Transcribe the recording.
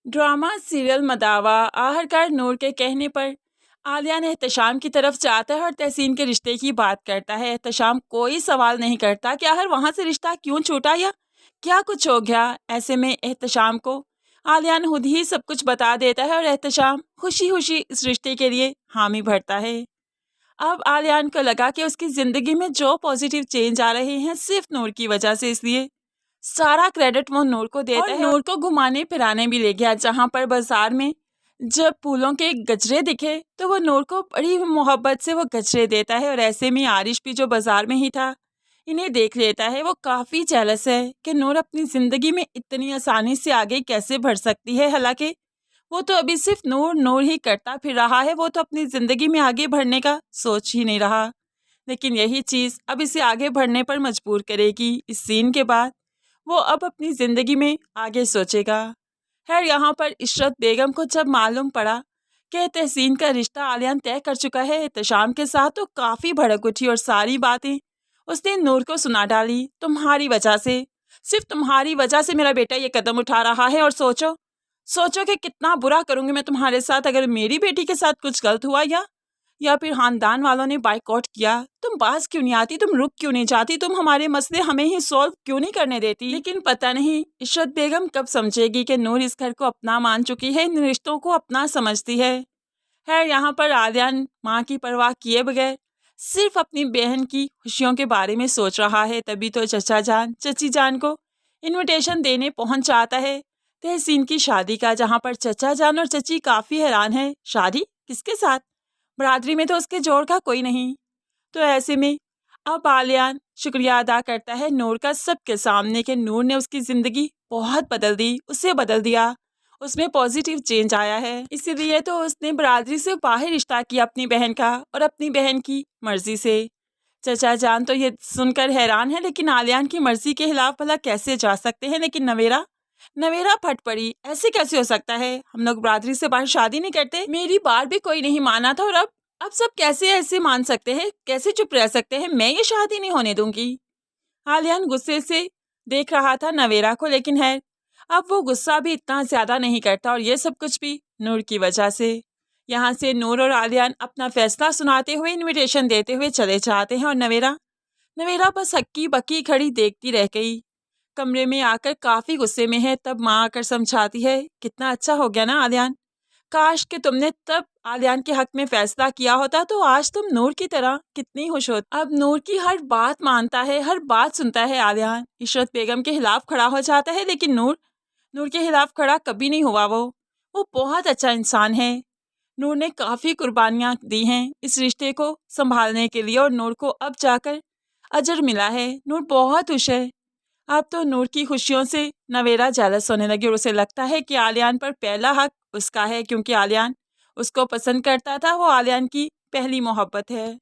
Drama serial मदावा आखिरकार नूर के कहने पर आलिया ने एहतशाम की तरफ जाता है और तहसीन के रिश्ते की बात करता है। एहतशाम कोई सवाल नहीं करता कि आखिर वहां से रिश्ता क्यों छूटा या क्या कुछ हो गया। ऐसे में एहतशाम को आलिया ने खुद ही सब कुछ बता देता है और एहतशाम खुशी खुशी इस रिश्ते के लिए हामी भरता है। अब आलियान को लगा कि उसकी ज़िंदगी में जो पॉजिटिव चेंज आ रहे हैं सिर्फ नूर की वजह से, इसलिए सारा क्रेडिट वो नूर को देता है। नूर को घुमाने फिराने भी ले गया, जहाँ पर बाजार में जब फूलों के गजरे दिखे तो वो नूर को बड़ी मोहब्बत से वो गजरे देता है। और ऐसे में आरिश भी जो बाजार में ही था इन्हें देख लेता है। वो काफ़ी जेलस है कि नूर अपनी ज़िंदगी में इतनी आसानी से आगे कैसे बढ़ सकती है। हालांकि वो तो अभी सिर्फ नूर नूर ही करता फिर रहा है, वो तो अपनी ज़िंदगी में आगे बढ़ने का सोच ही नहीं रहा। लेकिन यही चीज़ अब इसे आगे बढ़ने पर मजबूर करेगी। इस सीन के बाद वो अब अपनी ज़िंदगी में आगे सोचेगा। खैर यहाँ पर इशरत बेगम को जब मालूम पड़ा कि तहसीन का रिश्ता आलियान तय कर चुका है एहतशाम के साथ, तो काफ़ी भड़क उठी और सारी बातें उसने नूर को सुना डाली। तुम्हारी वजह से, सिर्फ तुम्हारी वजह से मेरा बेटा ये कदम उठा रहा है, और सोचो सोचो कि कितना बुरा करूँगी मैं तुम्हारे साथ अगर मेरी बेटी के साथ कुछ गलत हुआ या फिर खानदान वालों ने बाइकआउट किया। तुम पास क्यों नहीं आती, तुम रुक क्यों नहीं जाती, तुम हमारे मसले हमें ही सॉल्व क्यों नहीं करने देती। लेकिन पता नहीं इशरत बेगम कब समझेगी कि नूर इस घर को अपना मान चुकी है, इन रिश्तों को अपना समझती है। खैर यहाँ पर आलियान माँ की परवाह किए बगैर सिर्फ अपनी बहन की खुशियों के बारे में सोच रहा है। तभी तो चचा जान चची जान को इन्विटेशन देने पहुंच जाता है तहसीन की शादी का, जहाँ पर चचा जान और चची काफ़ी हैरान है। शादी किसके साथ, बरादरी में तो उसके जोड़ का कोई नहीं। तो ऐसे में अब आलियान शुक्रिया अदा करता है नूर का सबके सामने कि नूर ने उसकी ज़िंदगी बहुत बदल दी, उसे बदल दिया, उसमें पॉजिटिव चेंज आया है। इसीलिए तो उसने बरादरी से बाहर रिश्ता किया अपनी बहन का, और अपनी बहन की मर्जी से। चचा जान तो ये सुनकर हैरान है, लेकिन आलियान की मर्जी के खिलाफ भला कैसे जा सकते हैं। लेकिन नवेरा नवेरा फट पड़ी, ऐसे कैसे हो सकता है, हम लोग बरादरी से बाहर शादी नहीं करते, मेरी बात भी कोई नहीं माना था, और अब सब कैसे ऐसे मान सकते हैं, कैसे चुप रह सकते हैं, मैं ये शादी नहीं होने दूंगी। आलियान गुस्से से देख रहा था नवेरा को, लेकिन है अब वो गुस्सा भी इतना ज्यादा नहीं करता, और ये सब कुछ भी नूर की वजह से। यहाँ से नूर और आलियान अपना फैसला सुनाते हुए इनविटेशन देते हुए चले जाते हैं, और नवेरा नवेरा बस हक्की बक्की खड़ी देखती रह गई। कमरे में आकर काफ़ी गुस्से में है। तब माँ आकर समझाती है, कितना अच्छा हो गया ना आलियान, काश कि तुमने तब आलियान के हक में फैसला किया होता तो आज तुम नूर की तरह कितनी खुश होती। अब नूर की हर बात मानता है, हर बात सुनता है आलियान। इशरत बेगम के खिलाफ खड़ा हो जाता है, लेकिन नूर के खिलाफ खड़ा कभी नहीं हुआ। वो बहुत अच्छा इंसान है। नूर ने काफ़ी कुर्बानियाँ दी हैं इस रिश्ते को संभालने के लिए, और नूर को अब जाकर अजर मिला है। नूर बहुत खुश है। अब तो नूर की खुशियों से नवेरा जेलस होने लगी, और उसे लगता है कि आलियान पर पहला हक उसका है, क्योंकि आलियान उसको पसंद करता था, वो आलियान की पहली मोहब्बत है।